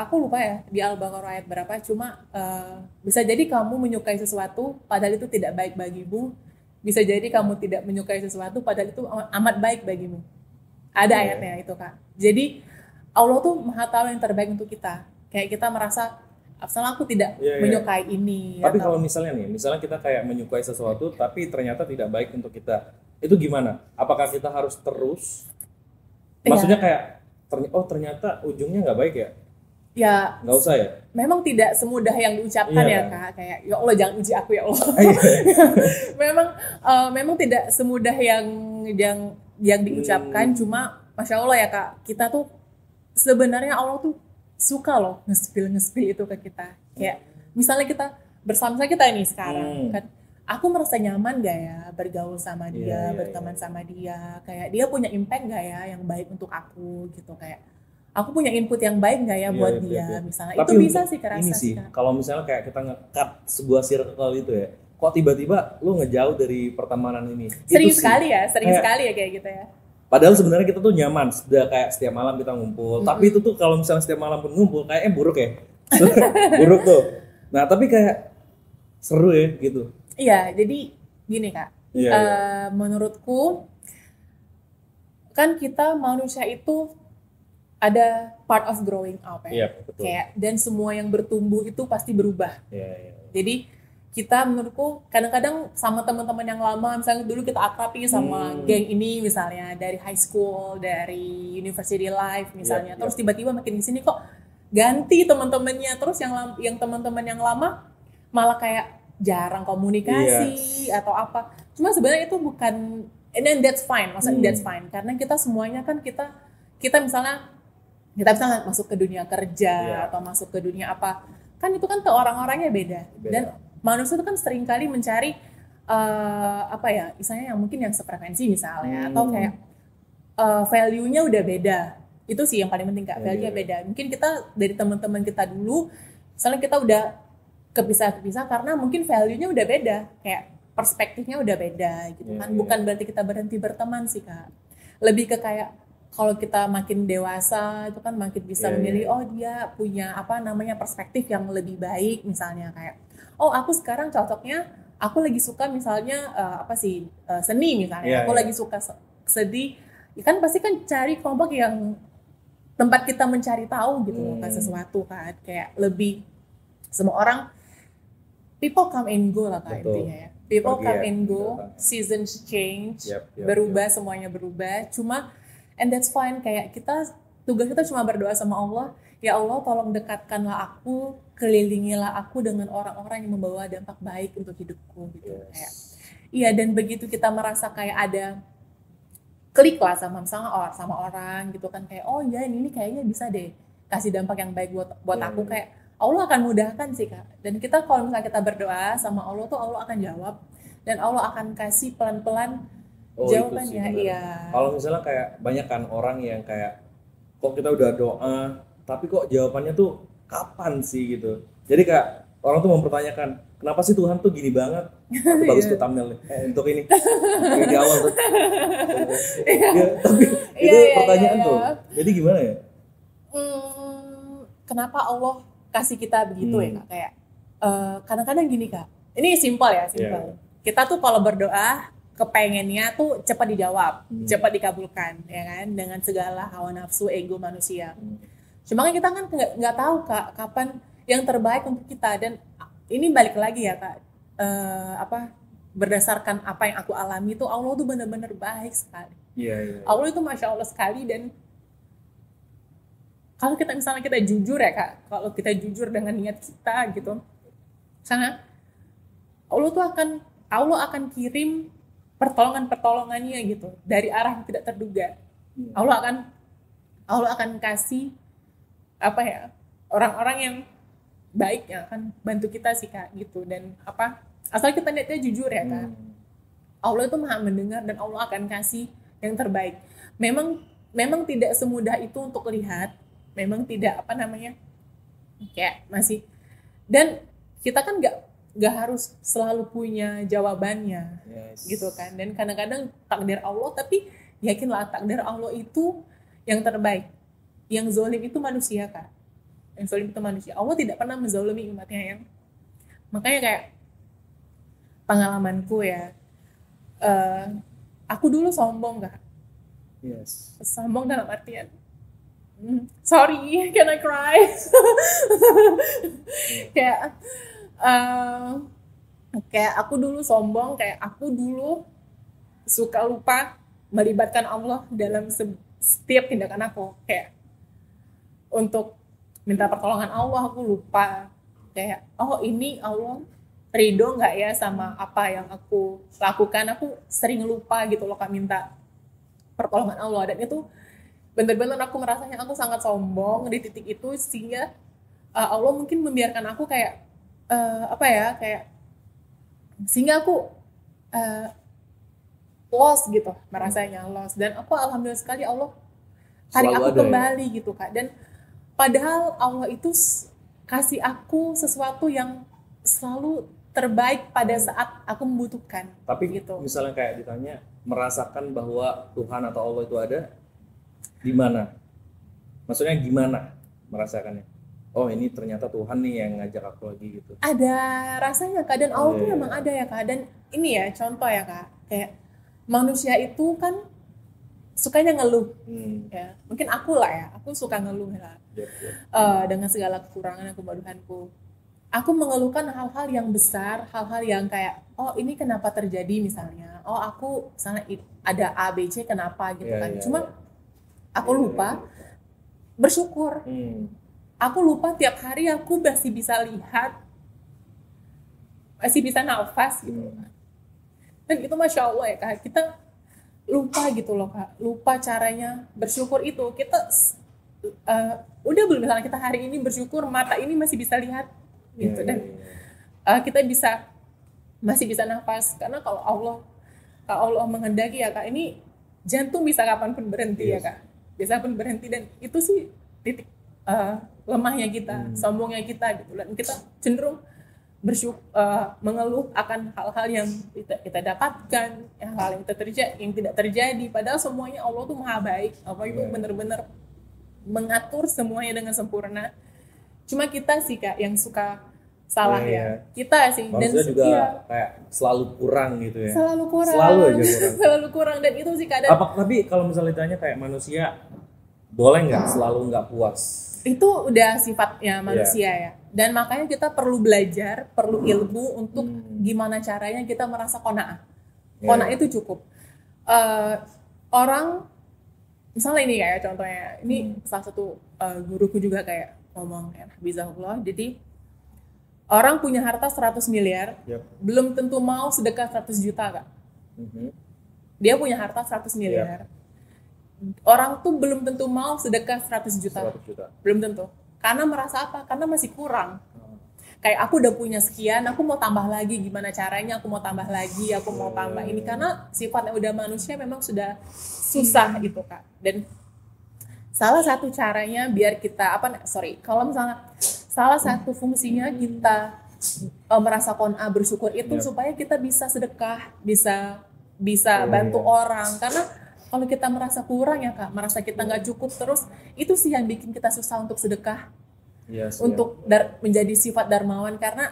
aku lupa ya di Al-Baqarah ayat berapa, cuma bisa jadi kamu menyukai sesuatu padahal itu tidak baik bagimu, bisa jadi kamu tidak menyukai sesuatu padahal itu amat baik bagimu. Ada ayatnya itu Kak. Jadi Allah tuh maha tahu yang terbaik untuk kita. Kayak kita merasa misalnya aku tidak menyukai ini. Tapi kalau misalnya kita kayak menyukai sesuatu tapi ternyata tidak baik untuk kita, itu gimana? Apakah kita harus terus? Maksudnya kayak ternyata ujungnya nggak baik ya? Ya nggak usah ya? Memang tidak semudah yang diucapkan ya Kak. Kayak ya Allah jangan uji aku ya Allah. memang tidak semudah yang diucapkan. Cuma Masya Allah ya Kak, kita tuh sebenarnya Allah tuh suka loh nge-spill itu ke kita. Kayak misalnya kita bersama kita ini sekarang kan, aku merasa nyaman gak ya bergaul sama dia, berteman sama dia, kayak dia punya impact gak ya yang baik untuk aku gitu, kayak aku punya input yang baik gak ya buat dia misalnya. Tapi itu bisa sih kerasa ini sih kalau misalnya kayak kita nge-cut sebuah circle itu ya, kok tiba-tiba lu ngejauh dari pertemanan ini. Sering sekali ya kayak gitu ya. Padahal sebenarnya kita tuh nyaman, sudah kayak setiap malam kita ngumpul. Tapi itu tuh kalau misalnya setiap malam pun ngumpul kayaknya buruk ya. Buruk tuh. Nah, tapi kayak seru ya gitu. Iya, jadi gini Kak. Menurutku kan kita manusia itu ada part of growing up ya. Betul. Kayak dan semua yang bertumbuh itu pasti berubah. Jadi kita menurutku kadang-kadang sama teman-teman yang lama, misalnya dulu kita akrab sama geng ini misalnya dari high school, dari university life misalnya, terus tiba-tiba makin di sini kok ganti teman-temannya, terus yang teman-teman yang lama malah kayak jarang komunikasi atau apa. Cuma sebenarnya itu bukan, and then that's fine, maksudnya that's fine, karena kita semuanya kan kita misalnya masuk ke dunia kerja atau masuk ke dunia apa, kan itu kan ke orang-orangnya beda. Dan manusia itu kan sering kali mencari misalnya yang mungkin yang sefrekuensi misalnya, atau kayak value-nya udah beda. Itu sih yang paling penting Kak, value-nya beda. Mungkin kita dari teman-teman kita dulu, misalnya kita udah kepisah karena mungkin value-nya udah beda, kayak perspektifnya udah beda gitu kan. Bukan berarti kita berhenti berteman sih Kak. Lebih ke kayak kalau kita makin dewasa itu kan makin bisa memilih, oh dia punya perspektif yang lebih baik misalnya, kayak aku sekarang cocoknya, aku lagi suka misalnya seni misalnya, aku lagi suka sedih, kan pasti kan cari kelompok yang tempat kita mencari tahu gitu loh kan sesuatu kan, kayak lebih semua orang, people come and go lah Kak intinya ya, people come and go, seasons change, berubah, semuanya berubah, cuma and that's fine, kayak tugas kita cuma berdoa sama Allah, ya Allah tolong dekatkanlah aku, kelilingilah aku dengan orang-orang yang membawa dampak baik untuk hidupku gitu. Kayak dan begitu kita merasa kayak ada klik lah sama orang gitu kan, kayak ini kayaknya bisa deh kasih dampak yang baik buat aku, kayak Allah akan mudahkan sih Kak. Dan kita kalau misalnya kita berdoa sama Allah tuh Allah akan jawab, dan Allah akan kasih pelan-pelan jawabannya. Kalau misalnya kayak banyak kan orang yang kayak kok kita udah doa tapi kok jawabannya tuh kapan sih gitu. Jadi kayak orang tuh mempertanyakan, kenapa sih Tuhan tuh gini banget? Itu bagus tuh thumbnail untuk ini. Di awal tuh. Tapi itu pertanyaan tuh. Jadi gimana ya? Kenapa Allah kasih kita begitu ya Kak? Kayak kadang-kadang gini Kak. Ini simpel ya. Kita tuh kalau berdoa kepengennya tuh cepat dijawab, cepat dikabulkan, ya kan, dengan segala hawa nafsu ego manusia. Cuma kan kita kan nggak tahu Kak kapan yang terbaik untuk kita, dan ini balik lagi ya Kak, berdasarkan apa yang aku alami tuh Allah tuh benar-benar baik sekali. Allah itu masya Allah sekali, dan kalau kita misalnya kita jujur ya Kak, kalau kita jujur dengan niat kita gitu, misalnya Allah akan kirim pertolongannya gitu dari arah yang tidak terduga. Allah akan kasih orang-orang yang baik yang akan bantu kita sih Kak gitu. Dan asal kita niatnya jujur ya Kak. Allah itu Maha mendengar dan Allah akan kasih yang terbaik. Memang tidak semudah itu untuk lihat. Memang tidak kayak masih, dan kita kan nggak harus selalu punya jawabannya, gitu kan. Dan kadang-kadang takdir Allah, tapi yakinlah takdir Allah itu yang terbaik. Yang zalim itu manusia Kak. Yang zalim itu manusia. Allah tidak pernah menzalimi umatnya makanya kayak pengalamanku ya, aku dulu sombong Kak. Sombong dalam artian, sorry, can I cry? kayak aku dulu sombong, kayak aku dulu suka lupa melibatkan Allah dalam setiap tindakan aku. Kayak untuk minta pertolongan Allah aku lupa, kayak ini Allah ridho nggak ya sama apa yang aku lakukan. Aku sering lupa gitu loh Kak, minta pertolongan Allah, dan itu benar-benar aku merasanya aku sangat sombong di titik itu, sehingga Allah mungkin membiarkan aku kayak sehingga aku lost gitu, merasanya lost. Dan aku alhamdulillah sekali Allah tarik aku kembali gitu Kak. Dan padahal Allah itu kasih aku sesuatu yang selalu terbaik pada saat aku membutuhkan. Tapi gitu. Misalnya kayak ditanya, merasakan bahwa Tuhan atau Allah itu ada di mana? Maksudnya gimana merasakannya? Oh ini ternyata Tuhan nih yang ngajak aku lagi gitu. Ada rasanya Kak, dan Allah tuh memang ada ya Kak. Dan ini ya contoh ya Kak, kayak manusia itu kan sukanya ngeluh. Ya, mungkin aku suka ngeluh lah. Dengan segala kekurangan dan kebodohanku. Aku mengeluhkan hal-hal yang besar, hal-hal yang kayak, ini kenapa terjadi misalnya. Aku misalnya ada A, B, C, kenapa gitu kan. Cuma aku lupa bersyukur. Aku lupa tiap hari aku masih bisa lihat, masih bisa nafas gitu kan. Dan itu Masya Allah ya Kak, kita lupa gitu loh Kak, lupa caranya bersyukur itu. Kita udah belum misalnya kita hari ini bersyukur, mata ini masih bisa lihat gitu, dan kita masih bisa nafas. Karena kalau Allah menghendaki ya Kak, ini jantung bisa kapanpun berhenti ya Kak, bisa pun berhenti. Dan itu sih titik lemahnya kita, sombongnya kita gitu. Dan kita cenderung mengeluh akan hal-hal yang kita dapatkan, hal yang tidak terjadi. Padahal semuanya Allah tuh maha baik. Allah itu benar-benar mengatur semuanya dengan sempurna. Cuma kita sih Kak yang suka salah ya. Kita sih. Maksudnya dan juga kayak selalu kurang gitu ya. Selalu kurang. Selalu aja kurang. Selalu kurang, dan itu sih kadang. Tapi kalau misalnya ditanya kayak manusia, boleh nggak selalu nggak puas? Itu udah sifatnya manusia ya. Dan makanya kita perlu belajar, perlu ilmu untuk gimana caranya kita merasa qanaah. Qanaah itu cukup. Orang, misalnya ini kayak contohnya, ini salah satu guruku juga kayak ngomong ya, Bizahullah. Jadi orang punya harta 100 miliar, belum tentu mau sedekah 100 juta Kak. Dia punya harta 100 miliar. Orang tuh belum tentu mau sedekah 100 juta. Belum tentu. Karena merasa apa? Karena masih kurang. Kayak aku udah punya sekian, aku mau tambah lagi, gimana caranya aku mau tambah lagi, aku mau tambah ini. Karena sifatnya udah manusia memang sudah susah gitu Kak. Dan salah satu caranya biar kita, kalau misalnya salah satu fungsinya kita merasa qanaah, bersyukur itu supaya kita bisa sedekah, bisa bantu orang. Karena kalau kita merasa kurang ya Kak, merasa kita nggak cukup terus, itu sih yang bikin kita susah untuk sedekah, untuk menjadi sifat dermawan. Karena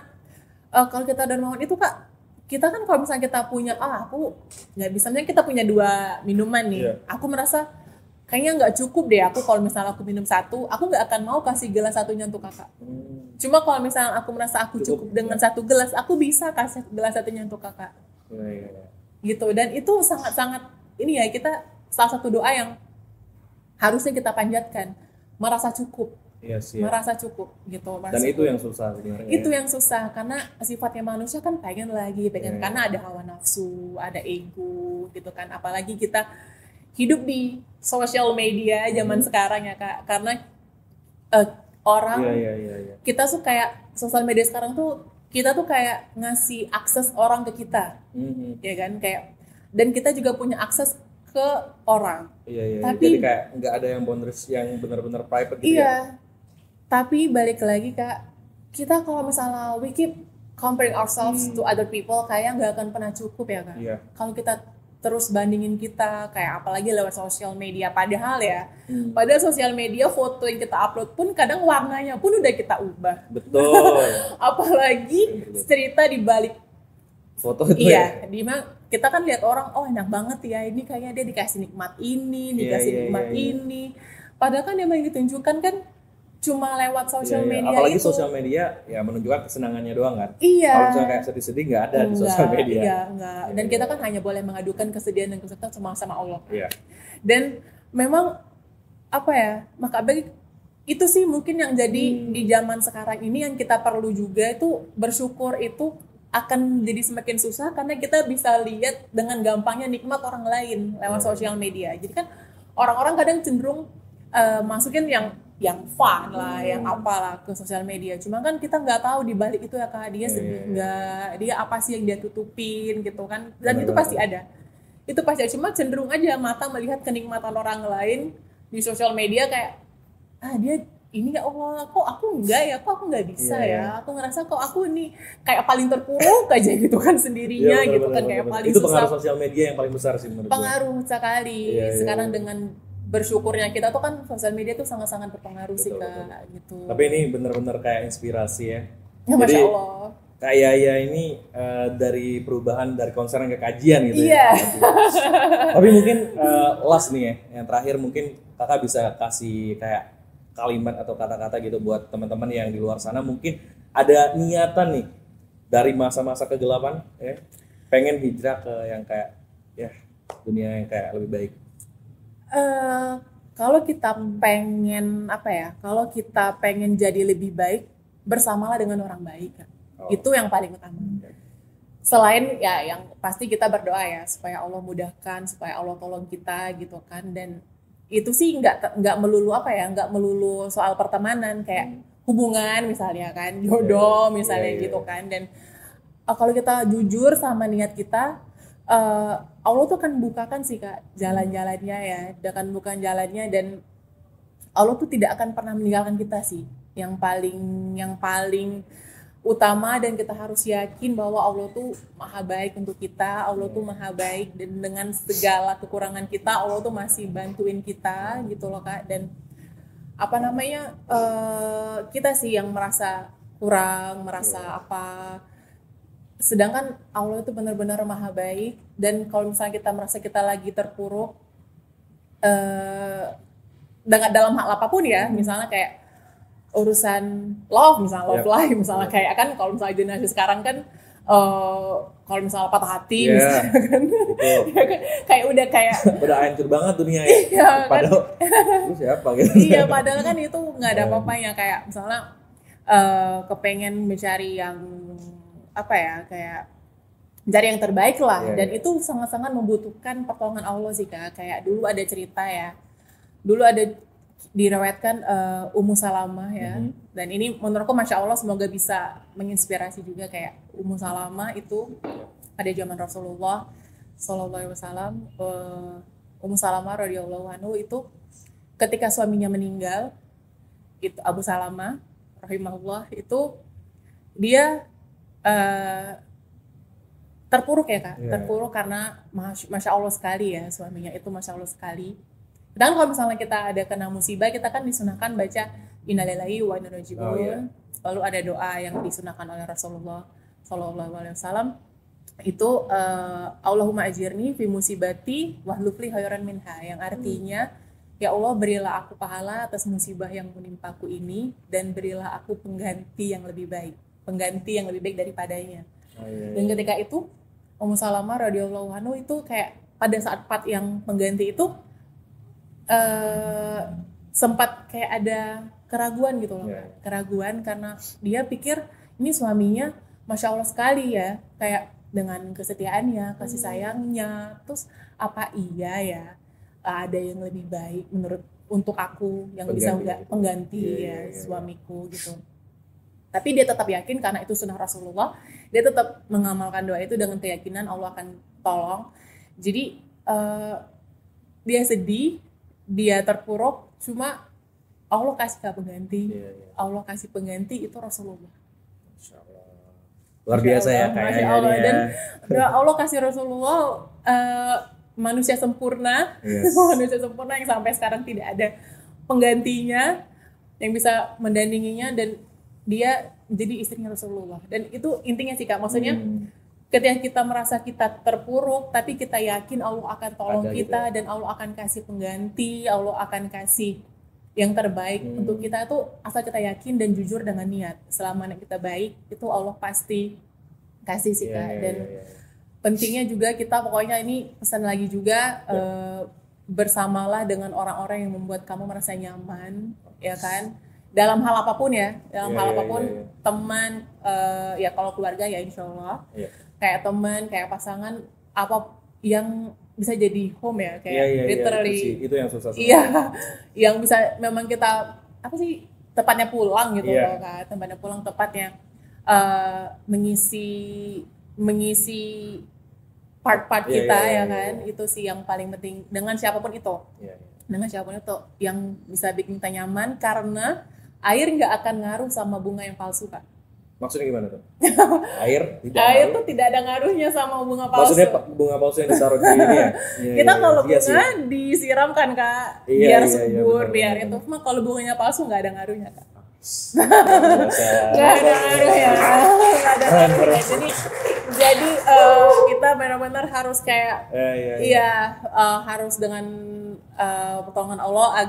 kalau kita dermawan itu Kak, kita kan kalau misalnya kita punya aku nggak bisa, misalnya kita punya 2 minuman nih, aku merasa kayaknya nggak cukup deh aku kalau misalnya aku minum 1, aku nggak akan mau kasih gelas satunya untuk kakak. Cuma kalau misalnya aku merasa aku cukup dengan 1 gelas, aku bisa kasih gelas satunya untuk kakak. Gitu. Dan itu sangat-sangat ini ya, kita salah satu doa yang harusnya kita panjatkan, merasa cukup. Merasa cukup gitu. Dan itu yang susah sebenarnya. Itu yang susah karena sifatnya manusia kan pengen lagi, karena ada hawa nafsu, ada ego gitu kan. Apalagi kita hidup di sosial media zaman sekarang ya Kak, karena orang kita tuh kayak sosial media sekarang tuh kita tuh kayak ngasih akses orang ke kita, ya kan, kayak, dan kita juga punya akses ke orang. Tapi jadi kayak nggak ada yang boundaries yang benar-benar private gitu ya. Tapi balik lagi Kak, kita kalau misalnya we keep comparing ourselves to other people, kayak nggak akan pernah cukup ya Kak. Kalau kita terus bandingin kita, kayak apalagi lewat sosial media, padahal padahal sosial media foto yang kita upload pun kadang warnanya pun udah kita ubah. Betul. Apalagi cerita di balik foto itu. Kita kan lihat orang, oh enak banget ya, ini kayaknya dia dikasih nikmat ini, dikasih nikmat ini. Padahal kan yang ditunjukkan kan cuma lewat sosial media. Apalagi itu. Sosial media ya menunjukkan kesenangannya doang kan. Kalau misalnya kayak sedih-sedih nggak ada di sosial media. Enggak. Dan kita kan hanya boleh mengadukan kesedihan dan kesulitan sama Allah. Dan memang maka itu sih mungkin yang jadi di zaman sekarang ini yang kita perlu juga itu bersyukur, itu akan jadi semakin susah karena kita bisa lihat dengan gampangnya nikmat orang lain lewat sosial media. Jadi kan orang-orang kadang cenderung masukin yang fun lah, yang apalah ke sosial media. Cuma kan kita nggak tahu di balik itu ya Kak, dia sedih nggak, dia apa sih yang dia tutupin gitu kan. Dan itu pasti ada. Itu pasti ada. Cuma cenderung aja mata melihat kenikmatan orang lain di sosial media kayak, dia ini nggak, kok aku enggak ya, kok aku nggak bisa ya. Aku ngerasa kok aku ini kayak paling terpuruk aja gitu kan sendirinya gitu kan, kayak paling itu susah. Pengaruh sosial media yang paling besar sih menurut gue. Pengaruh sekali. Sekarang dengan bersyukurnya kita tuh kan sosial media tuh sangat-sangat berpengaruh sih Kak gitu. Tapi ini benar-benar kayak inspirasi ya. Masya Allah. Kak Yaya ini dari perubahan dari konseran ke kajian gitu ya. Tapi mungkin last nih ya, yang terakhir mungkin Kakak bisa kasih kayak kalimat atau kata-kata gitu buat teman-teman yang di luar sana mungkin ada niatan nih dari masa-masa kegelapan ya, pengen hijrah ke yang kayak dunia yang kayak lebih baik. Kalau kita pengen kalau kita pengen jadi lebih baik, bersamalah dengan orang baik kan. Itu yang paling utama. Selain yang pasti kita berdoa ya supaya Allah mudahkan, supaya Allah tolong kita gitu kan. Dan itu sih nggak melulu nggak melulu soal pertemanan, kayak hubungan misalnya kan, jodoh misalnya gitu kan. Dan kalau kita jujur sama niat kita, Allah tuh akan bukakan sih Kak jalan-jalannya ya, akan bukakan jalannya, dan Allah tuh tidak akan pernah meninggalkan kita sih. Yang paling utama, dan kita harus yakin bahwa Allah tuh maha baik untuk kita, Allah tuh maha baik, dan dengan segala kekurangan kita Allah tuh masih bantuin kita gitu loh Kak. Dan kita sih yang merasa kurang, merasa sedangkan Allah itu benar-benar maha baik. Dan kalau misalnya kita merasa kita lagi terpuruk dalam hal apapun ya, misalnya kayak urusan love life misalnya, kayak kan kalau misalnya generasi sekarang kan kalau misalnya patah hati misalnya kan, kayak udah hancur banget dunia ya. Padahal lu siapa gitu. Padahal kan itu nggak ada apa-apanya, kayak misalnya kepengen mencari yang kayak mencari yang terbaik lah. Dan itu sangat-sangat membutuhkan pertolongan Allah sih Kak. Kayak dulu ada cerita ya, dulu ada diriwayatkan Ummu Salamah ya. Dan ini menurutku Masya Allah, semoga bisa menginspirasi juga. Kayak Ummu Salamah itu pada zaman Rasulullah SAW, Ummu Salamah radhiyallahu anhu itu ketika suaminya meninggal, itu Abu Salamah rahimahullah, itu dia terpuruk ya Kak, terpuruk karena Masya Allah sekali ya suaminya itu, Masya Allah sekali. Dan kalau misalnya kita ada kena musibah, kita kan disunahkan baca innalillahi wa inna ilaihi raji'un. Lalu ada doa yang disunahkan oleh Rasulullah SAW. itu Allahumma ajirni fi musibati wahlufli khairan minha, yang artinya ya Allah, berilah aku pahala atas musibah yang menimpaku ini dan berilah aku pengganti yang lebih baik daripadanya. Dan ketika itu Ummu Salamah radhiyallahu anhu itu kayak pada saat part yang pengganti itu sempat kayak ada keraguan gitu loh, keraguan karena dia pikir ini suaminya Masya Allah sekali ya, kayak dengan kesetiaannya, kasih sayangnya, terus apa iya ya ada yang lebih baik untuk aku yang bisa pengganti suamiku gitu. Tapi dia tetap yakin karena itu sunnah Rasulullah, dia tetap mengamalkan doa itu dengan keyakinan Allah akan tolong. Jadi dia sedih, dia terpuruk, cuma Allah kasih pengganti. Allah kasih pengganti itu Rasulullah. Masya Allah. Luar biasa ya kayaknya. Dan Allah kasih Rasulullah manusia sempurna, manusia sempurna yang sampai sekarang tidak ada penggantinya yang bisa mendandinginya, dan dia jadi istrinya Rasulullah. Dan itu intinya sih Kak, maksudnya ketika kita merasa kita terpuruk tapi kita yakin Allah akan tolong kita dan Allah akan kasih pengganti, Allah akan kasih yang terbaik untuk kita, itu asal kita yakin dan jujur dengan niat. Selama kita baik itu Allah pasti kasih sih Kak. Dan pentingnya juga kita, pokoknya ini pesan lagi juga, bersamalah dengan orang-orang yang membuat kamu merasa nyaman, ya kan? Dalam hal apapun ya, teman, ya kalau keluarga ya insya Allah, kayak teman, kayak pasangan, apa yang bisa jadi home ya, kayak literally itu yang susah. Yang bisa memang kita tepatnya pulang gitu loh Kak, tempatnya pulang tepatnya mengisi part-part kita ya kan, itu sih yang paling penting dengan siapapun itu. Dengan siapapun itu yang bisa bikin kita nyaman, karena air nggak akan ngaruh sama bunga yang palsu Kak. Maksudnya gimana tuh? Air tuh tidak ada ngaruhnya sama bunga palsu. Maksudnya bunga palsu yang ditaruh di ini ya? Kita kalau bunga disiramkan Kak, biar subur, biar itu. Cuma kalau bunganya palsu nggak ada ngaruhnya Kak. Nggak ada ngaruhnya. Jadi kita benar-benar harus kayak harus dengan pertolongan Allah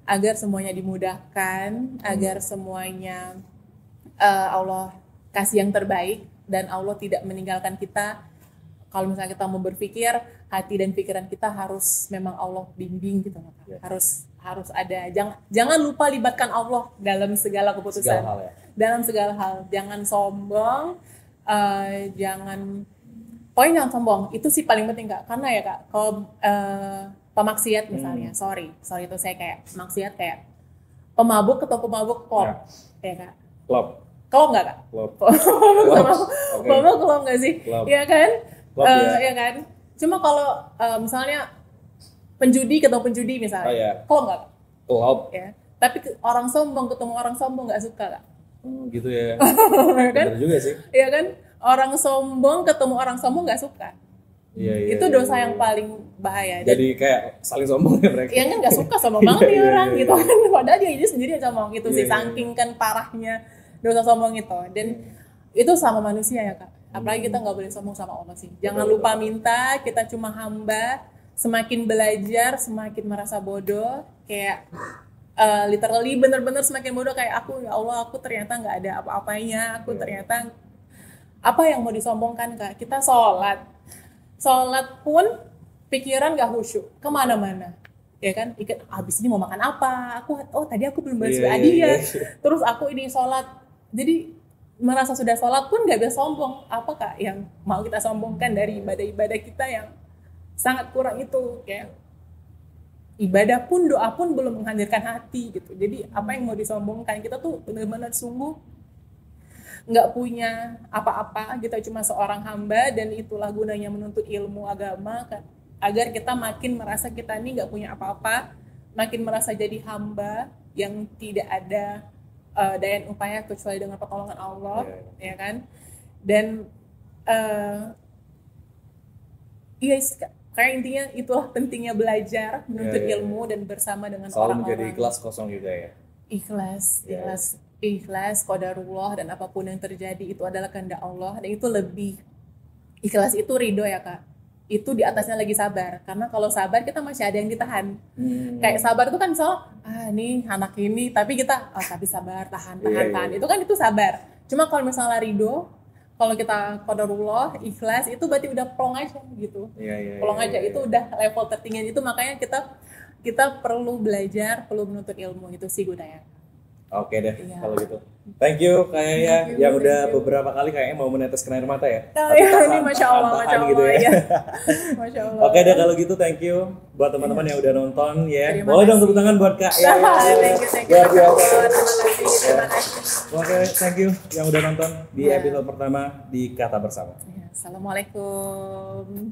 agar semuanya dimudahkan, agar semuanya Allah kasih yang terbaik, dan Allah tidak meninggalkan kita. Kalau misalnya kita mau berpikir, hati dan pikiran kita harus memang Allah bimbing gitu, harus ada. Jangan lupa libatkan Allah dalam segala keputusan, dalam segala hal. Jangan sombong, pokoknya jangan sombong. Itu sih paling penting Kak. Karena ya Kak, kalau pemaksiat misalnya, sorry itu saya kayak maksiat, kayak pemabuk ketemu pemabuk klop, ya Kak. Klop nggak Kak? Pemabuk klop nggak sih? Iya kan? Ya kan? Cuma kalau misalnya penjudi ketemu penjudi misalnya, klop nggak Kak? Klop. Ya. Tapi orang sombong ketemu orang sombong nggak suka Kak? Gitu ya. Kan? Bener juga sih. Iya kan? Orang sombong ketemu orang sombong nggak suka. Itu dosa yang paling bahaya. Jadi kayak saling sombong ya mereka. Iya kan, nggak suka sombong banget nih orang gitu kan. Padahal dia sendiri yang sombong itu sih, saking kan parahnya dosa sombong itu. Dan itu sama manusia ya Kak. Apalagi kita nggak boleh sombong sama Allah sih. Jangan lupa minta, kita cuma hamba. Semakin belajar, semakin merasa bodoh. Kayak literally bener-bener semakin bodoh, kayak aku, ya Allah, aku ternyata nggak ada apa-apanya. Aku ternyata apa yang mau disombongkan Kak? Kita sholat pun pikiran gak khusyuk kemana-mana, ya kan? Abis ini mau makan apa? Tadi aku belum balas dia. Terus aku ini sholat, jadi merasa sudah sholat pun gak bisa sombong. Apa Kak yang mau kita sombongkan dari ibadah-ibadah kita yang sangat kurang itu? Kayak ibadah pun, doa pun belum menghadirkan hati gitu. Jadi apa yang mau disombongkan? Kita tuh benar-benar sungguh nggak punya apa-apa, kita cuma seorang hamba, dan itulah gunanya menuntut ilmu agama kan, agar kita makin merasa kita ini nggak punya apa-apa, makin merasa jadi hamba yang tidak ada daya upaya kecuali dengan pertolongan Allah, ya kan? Dan kayak intinya itulah pentingnya belajar, menuntut ilmu dan bersama dengan orang-orang. Selalu menjadi ikhlas kosong juga ya. Ikhlas, qadarullah, dan apapun yang terjadi itu adalah kehendak Allah, dan itu lebih Ikhlas itu ridho ya Kak. Itu di atasnya lagi sabar. Karena kalau sabar kita masih ada yang ditahan. Kayak sabar itu kan misal, nih anak ini, tapi kita, tapi sabar, tahan. Itu kan itu sabar. Cuma kalau misalnya ridho, kalau kita qadarullah, ikhlas, itu berarti udah plong aja gitu. Plong aja, itu udah level tertinggi. Itu makanya kita perlu belajar, perlu menuntut ilmu. Itu sih gunanya. Oke deh, kalau gitu. Thank you kayaknya yang udah beberapa kali kayaknya mau meneteskan air mata ya. Ini Masya Allah gitu ya. Masya Allah. Oke deh kalau gitu, thank you buat teman-teman yang udah nonton ya. Boleh dong tepuk tangan buat Kak Yaya. Thank you. Terima kasih. Oke, thank you yang udah nonton di episode pertama di Kata Bersama. Assalamualaikum.